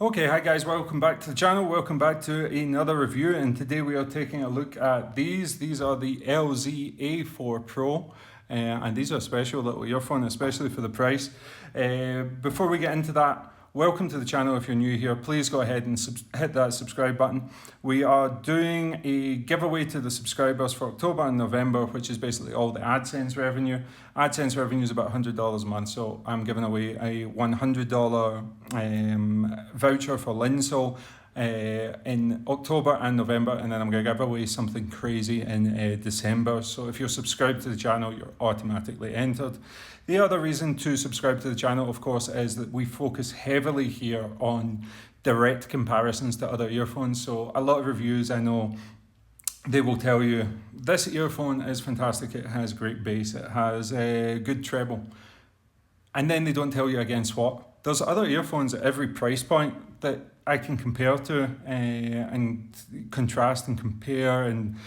Okay, hi guys, welcome back to the channel, welcome back to another review, and today we are taking a look at these. These are the LZ A4 Pro, and these are a special little earphone, especially for the price. Before we get into that, welcome to the channel. If you're new here, please go ahead and hit that subscribe button. We are doing a giveaway to the subscribers for October and November, which is basically all the AdSense revenue. AdSense revenue is about $100 a month, so I'm giving away a $100 voucher for Linsol in October and November, and then I'm going to give away something crazy in December. So if you're subscribed to the channel, you're automatically entered. The other reason to subscribe to the channel, of course, is that we focus heavily here on direct comparisons to other earphones. So a lot of reviews, I know, they will tell you this earphone is fantastic, it has great bass, it has a good treble, and then they don't tell you against what. There's other earphones at every price point that I can compare to and contrast and compare and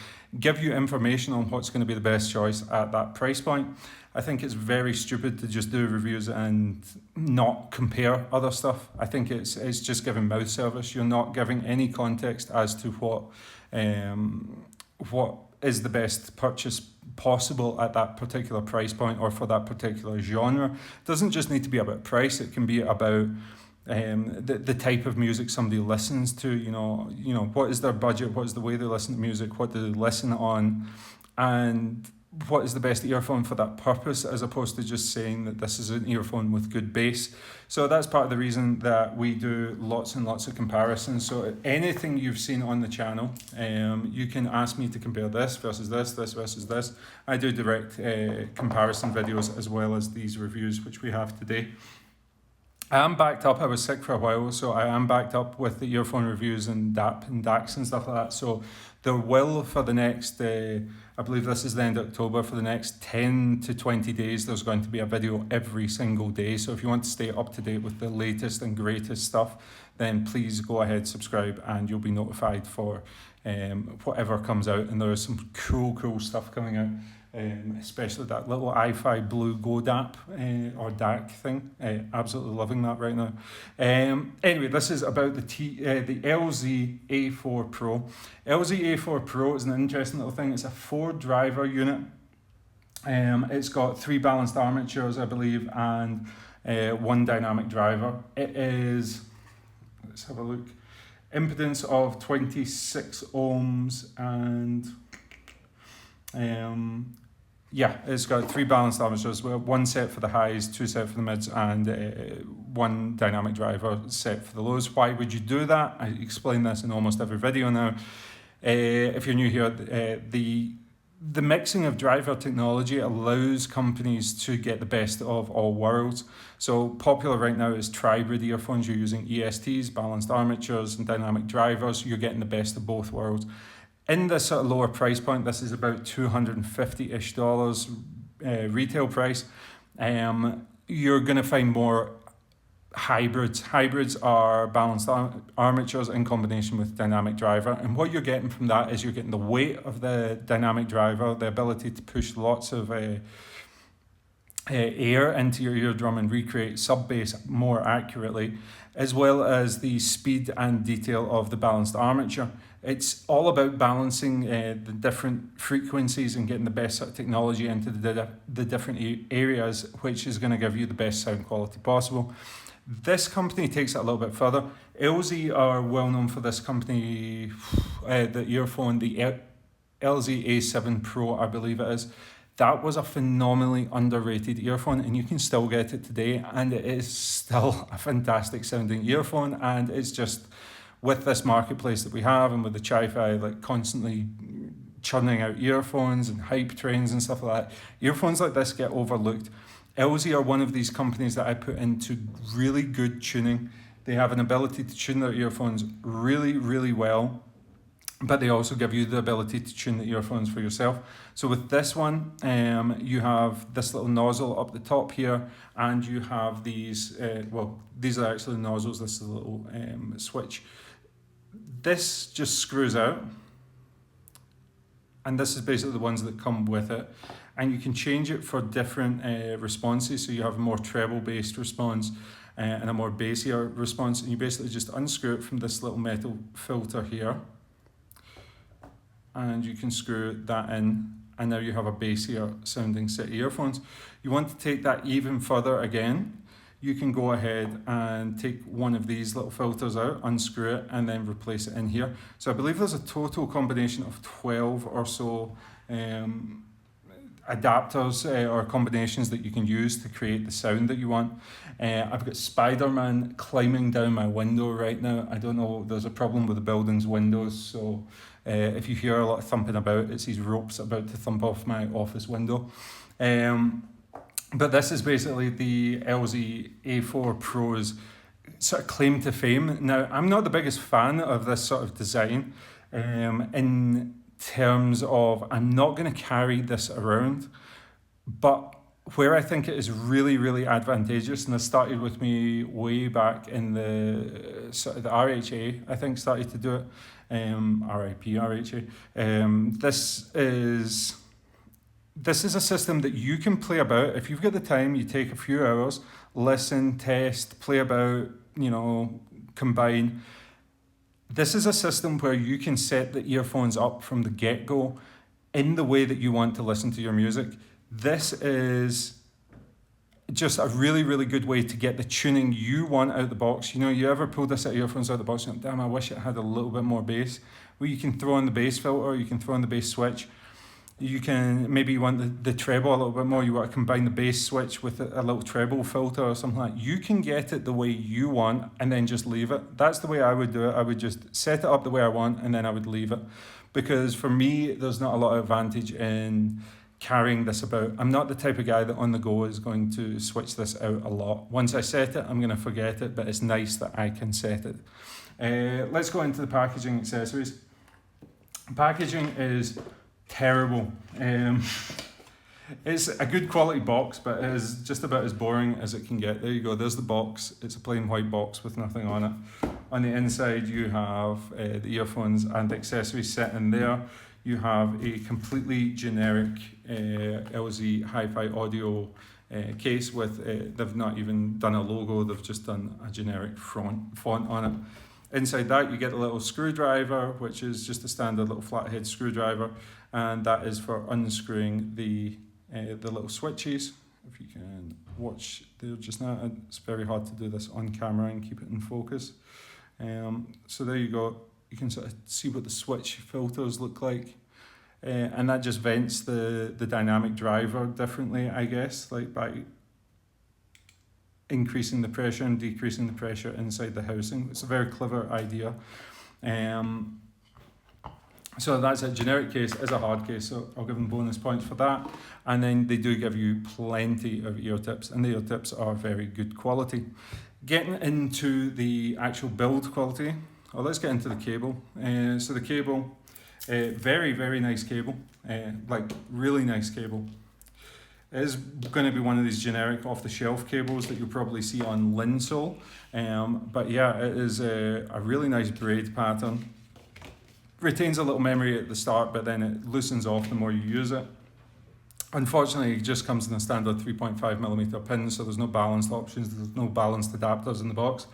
give you information on what's going to be the best choice at that price point. I think it's very stupid to just do reviews and not compare other stuff. I think it's just giving mouth service. You're not giving any context as to what is the best purchase possible at that particular price point or for that particular genre. It doesn't just need to be about price. It can be about the type of music somebody listens to. You know, what is their budget, what is the way they listen to music, what do they listen on, and what is the best earphone for that purpose, as opposed to just saying that this is an earphone with good bass. So that's part of the reason that we do lots and lots of comparisons. So anything you've seen on the channel, you can ask me to compare this versus this versus this. I do direct comparison videos as well as these reviews which we have today. I am backed up. I was sick for a while, so I am backed up with the earphone reviews and DAP and DAX and stuff like that. So there will, for the next, I believe this is the end of October, for the next 10 to 20 days, there's going to be a video every single day. So if you want to stay up to date with the latest and greatest stuff, then please go ahead, subscribe, and you'll be notified for whatever comes out. And there is some cool stuff coming out. Especially that little iFi blue Go DAP or DAC thing. Absolutely loving that right now. Anyway, this is about the LZ A4 Pro. LZ A4 Pro is an interesting little thing. It's a 4-driver unit. It's got 3 balanced armatures, I believe, and 1 dynamic driver. It is, let's have a look, impedance of 26 ohms and yeah, it's got 3 balanced armatures, 1 set for the highs, 2 set for the mids, and 1 dynamic driver set for the lows. Why would you do that? I explain this in almost every video now. If you're new here, the mixing of driver technology allows companies to get the best of all worlds. So popular right now is TRIBRID earphones. You're using ESTs, balanced armatures, and dynamic drivers. You're getting the best of both worlds. In this sort of lower price point, this is about $250-ish retail price. You're going to find more hybrids. Hybrids are balanced armatures in combination with dynamic driver. And what you're getting from that is you're getting the weight of the dynamic driver, the ability to push lots of air into your eardrum and recreate sub-bass more accurately, as well as the speed and detail of the balanced armature. It's all about balancing the different frequencies and getting the best sort of technology into the different areas, which is going to give you the best sound quality possible. This company takes it a little bit further. LZ are well known for this company, the earphone, the LZ A7 Pro, I believe it is. That was a phenomenally underrated earphone, and you can still get it today, and it is still a fantastic sounding earphone. And it's just, with this marketplace that we have and with the Chi-Fi like constantly churning out earphones and hype trains and stuff like that, earphones like this get overlooked. LZ are one of these companies that I put into really good tuning. They have an ability to tune their earphones really well, but they also give you the ability to tune the earphones for yourself. So with this one, you have this little nozzle up the top here, and you have these, well, these are actually nozzles, this is a little switch. This just screws out, and this is basically the ones that come with it. And you can change it for different responses. So you have a more treble based response, and a more bassier response. And you basically just unscrew it from this little metal filter here, and you can screw that in, and now you have a bassier sounding set of earphones. You want to take that even further again, you can go ahead and take one of these little filters out, unscrew it, and then replace it in here. So I believe there's a total combination of 12 or so adapters or combinations that you can use to create the sound that you want. I've got Spider-Man climbing down my window right now. I don't know, there's a problem with the building's windows, so if you hear a lot of thumping about, it's these ropes about to thump off my office window. But this is basically the LZ A4 Pro's sort of claim to fame. Now, I'm not the biggest fan of this sort of design in terms of I'm not going to carry this around, but where I think it is really, really advantageous, and this started with me way back in the sort of the RHA, I think started to do it, RIP RHA. This is a system that you can play about. If you've got the time, you take a few hours, listen, test, play about, you know, combine. This is a system where you can set the earphones up from the get-go in the way that you want to listen to your music. This is just a really, really good way to get the tuning you want out of the box. You know, you ever pulled a set of earphones out of the box and damn, I wish it had a little bit more bass. Well, you can throw on the bass filter, you can throw on the bass switch. You can, maybe you want the treble a little bit more, you want to combine the bass switch with a little treble filter or something like that. You can get it the way you want and then just leave it. That's the way I would do it. I would just set it up the way I want and then I would leave it. Because for me, there's not a lot of advantage in carrying this about. I'm not the type of guy that on the go is going to switch this out a lot. Once I set it, I'm going to forget it, but it's nice that I can set it. Let's go into the packaging accessories. Packaging is terrible. It's a good quality box, but it is just about as boring as it can get. There you go, there's the box. It's a plain white box with nothing on it. On the inside you have the earphones and the accessories set in there. You have a completely generic LZ Hi-Fi audio case with, they've not even done a logo, they've just done a generic font on it. Inside that you get a little screwdriver, which is just a standard little flathead screwdriver, and that is for unscrewing the little switches. If you can watch there just now, it's very hard to do this on camera and keep it in focus. So there you go, you can sort of see what the switch filters look like. And that just vents the dynamic driver differently, I guess, like by increasing the pressure and decreasing the pressure inside the housing. It's a very clever idea. So that's a generic case, is a hard case, so I'll give them bonus points for that. And then they do give you plenty of ear tips, and the ear tips are very good quality. Getting into the actual build quality, let's get into the cable. So the cable, very, very nice cable, like really nice cable. It is going to be one of these generic off-the-shelf cables that you'll probably see on Linsole. But yeah, it is a really nice braid pattern. Retains a little memory at the start, but then it loosens off the more you use it. Unfortunately, it just comes in a standard 3.5mm pin, so there's no balanced options, there's no balanced adapters in the box.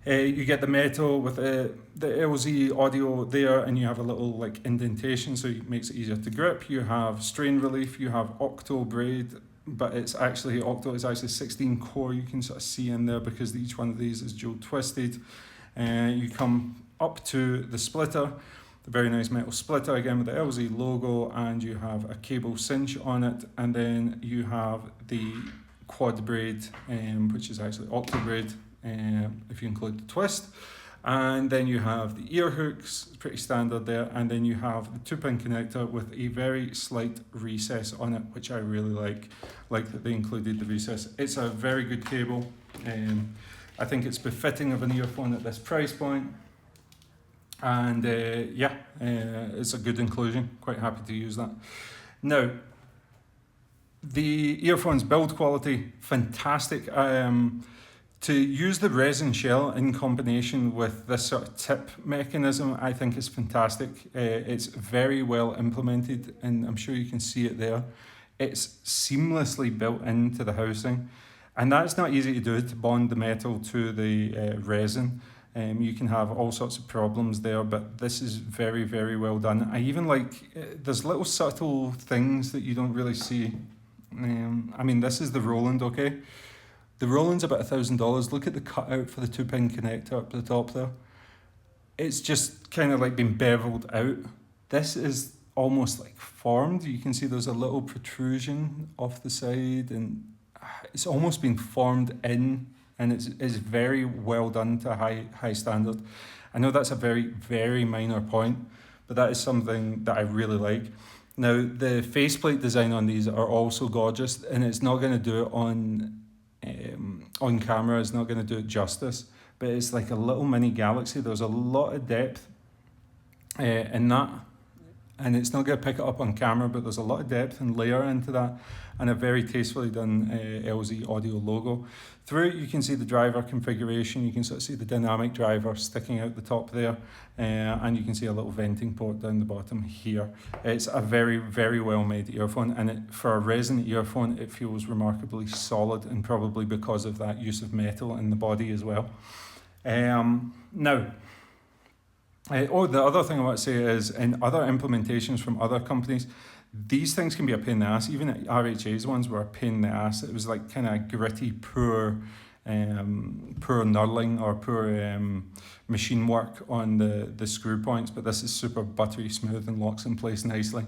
You get the metal with the LZ audio there, and you have a little like indentation, so it makes it easier to grip. You have strain relief, you have octo braid, but it's actually octo is actually 16 core. You can sort of see in there because each one of these is dual twisted. You come up to the splitter, the very nice metal splitter again with the LZ logo, and you have a cable cinch on it, and then you have the quad braid, which is actually octo braid. If you include the twist, and then you have the ear hooks, pretty standard there, and then you have the 2-pin connector with a very slight recess on it, which I really like that they included the recess. It's a very good cable. I think it's befitting of an earphone at this price point, and it's a good inclusion, quite happy to use that. Now, the earphones build quality, fantastic. To use the resin shell in combination with this sort of tip mechanism, I think is fantastic. It's very well implemented, and I'm sure you can see it there. It's seamlessly built into the housing. And that's not easy to do, to bond the metal to the resin. You can have all sorts of problems there, but this is very, very well done. I even like, there's little subtle things that you don't really see. I mean, this is the Roland, okay? The Roland's about $1,000. Look at the cutout for the 2-pin connector up the top there. It's just kind of like been beveled out. This is almost like formed. You can see there's a little protrusion off the side, and it's almost been formed in, and it's very well done to high standard. I know that's a very, very minor point, but that is something that I really like. Now, the faceplate design on these are also gorgeous, and it's not going to do it on camera, it's not going to do it justice, but it's like a little mini galaxy. There's a lot of depth in that, and it's not going to pick it up on camera, but there's a lot of depth and layer into that, and a very tastefully done LZ audio logo. Through it, you can see the driver configuration. You can sort of see the dynamic driver sticking out the top there, and you can see a little venting port down the bottom here. It's a very, very well made earphone, and for a resin earphone, it feels remarkably solid, and probably because of that use of metal in the body as well. Now, the other thing I want to say is, in other implementations from other companies, these things can be a pain in the ass. Even RHA's ones were a pain in the ass. It was like kind of gritty, poor knurling or poor machine work on the screw points, but this is super buttery smooth and locks in place nicely.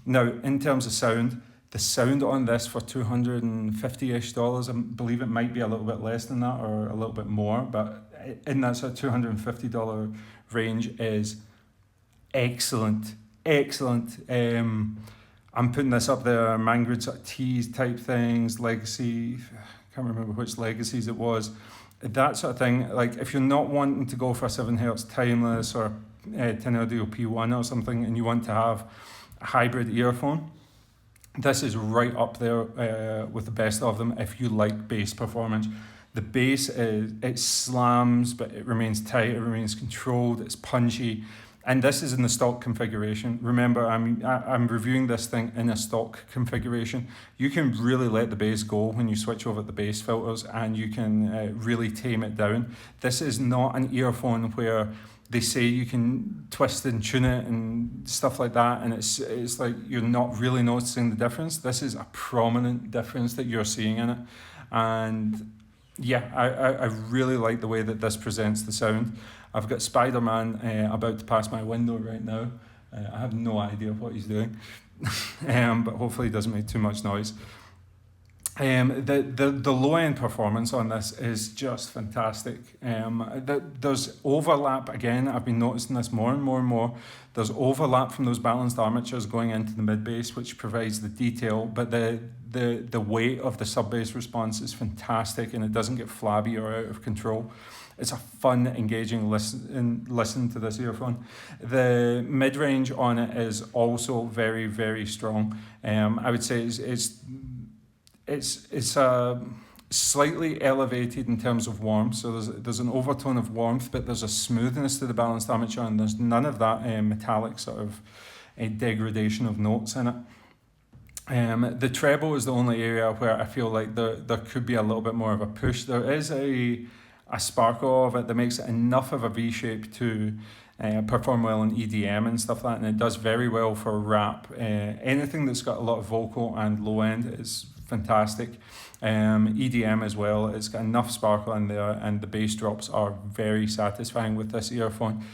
Now, in terms of sound, the sound on this for $250-ish, I believe it might be a little bit less than that or a little bit more, but in that sort of $250 range is excellent. I'm putting this up there, Mangrid sort of tease type things, Legacy, I can't remember which Legacies it was, that sort of thing. Like, if you're not wanting to go for a 7Hz timeless or 10 Audio P1 or something, and you want to have a hybrid earphone, this is right up there with the best of them if you like bass performance. The bass, it slams, but it remains tight, it remains controlled, it's punchy. And this is in the stock configuration. Remember, I'm reviewing this thing in a stock configuration. You can really let the bass go when you switch over the bass filters, and you can really tame it down. This is not an earphone where they say you can twist and tune it and stuff like that, and it's like you're not really noticing the difference. This is a prominent difference that you're seeing in it. And yeah, I really like the way that this presents the sound. I've got Spider-Man about to pass my window right now. I have no idea what he's doing, but hopefully he doesn't make too much noise. The low-end performance on this is just fantastic. There's overlap, again, I've been noticing this more and more and more. There's overlap from those balanced armatures going into the mid-bass, which provides the detail, but the weight of the sub-bass response is fantastic, and it doesn't get flabby or out of control. It's a fun, engaging listen to this earphone. The mid-range on it is also very, very strong. I would say it's slightly elevated in terms of warmth. So there's an overtone of warmth, but there's a smoothness to the balanced armature, and there's none of that metallic sort of degradation of notes in it. The treble is the only area where I feel like there could be a little bit more of a push. There is a sparkle of it that makes it enough of a V shape to perform well in EDM and stuff like that, and it does very well for rap. Anything that's got a lot of vocal and low end is fantastic. EDM as well, it's got enough sparkle in there, and the bass drops are very satisfying with this earphone.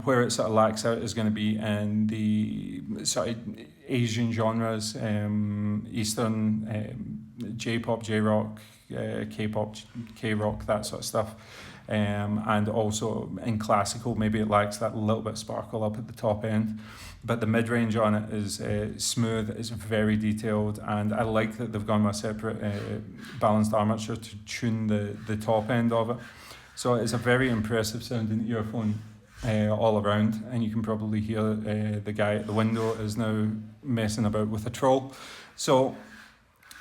Where it sort of lacks out is going to be in the sort of Asian genres, Eastern, J-pop, J-rock, K-pop, K-rock, that sort of stuff. And also in classical, maybe it lacks that little bit of sparkle up at the top end. But the mid-range on it is smooth, it's very detailed, and I like that they've gone with a separate balanced armature to tune the top end of it. So it's a very impressive sounding earphone all around, and you can probably hear the guy at the window is now messing about with a troll. So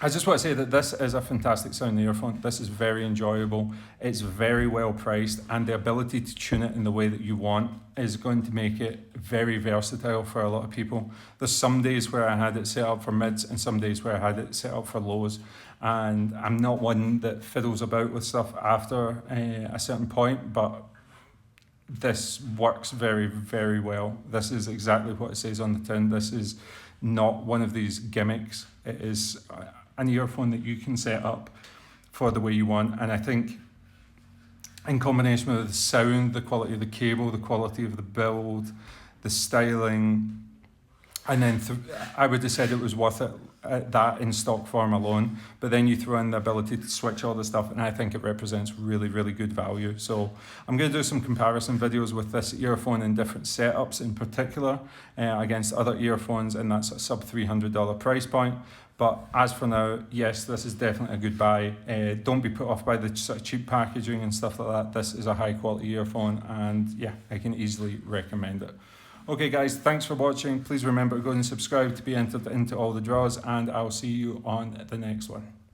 I just want to say that this is a fantastic sounding earphone. This is very enjoyable. It's very well priced, and the ability to tune it in the way that you want is going to make it very versatile for a lot of people. There's some days where I had it set up for mids and some days where I had it set up for lows. and I'm not one that fiddles about with stuff after a certain point, but this works very, very well. This is exactly what it says on the tin. This is not one of these gimmicks. It is an earphone that you can set up for the way you want, and I think in combination with the sound, the quality of the cable, the quality of the build, the styling, and then I would have said it was worth it that in stock form alone, but then you throw in the ability to switch all the stuff, and I think it represents really, really good value. So I'm going to do some comparison videos with this earphone in different setups in particular against other earphones in that sort of sub $300 price point. But as for now, yes, this is definitely a good buy. Don't be put off by the sort of cheap packaging and stuff like that. This is a high quality earphone, and yeah, I can easily recommend it. Okay guys, thanks for watching. Please remember to go and subscribe to be entered into all the draws, and I'll see you on the next one.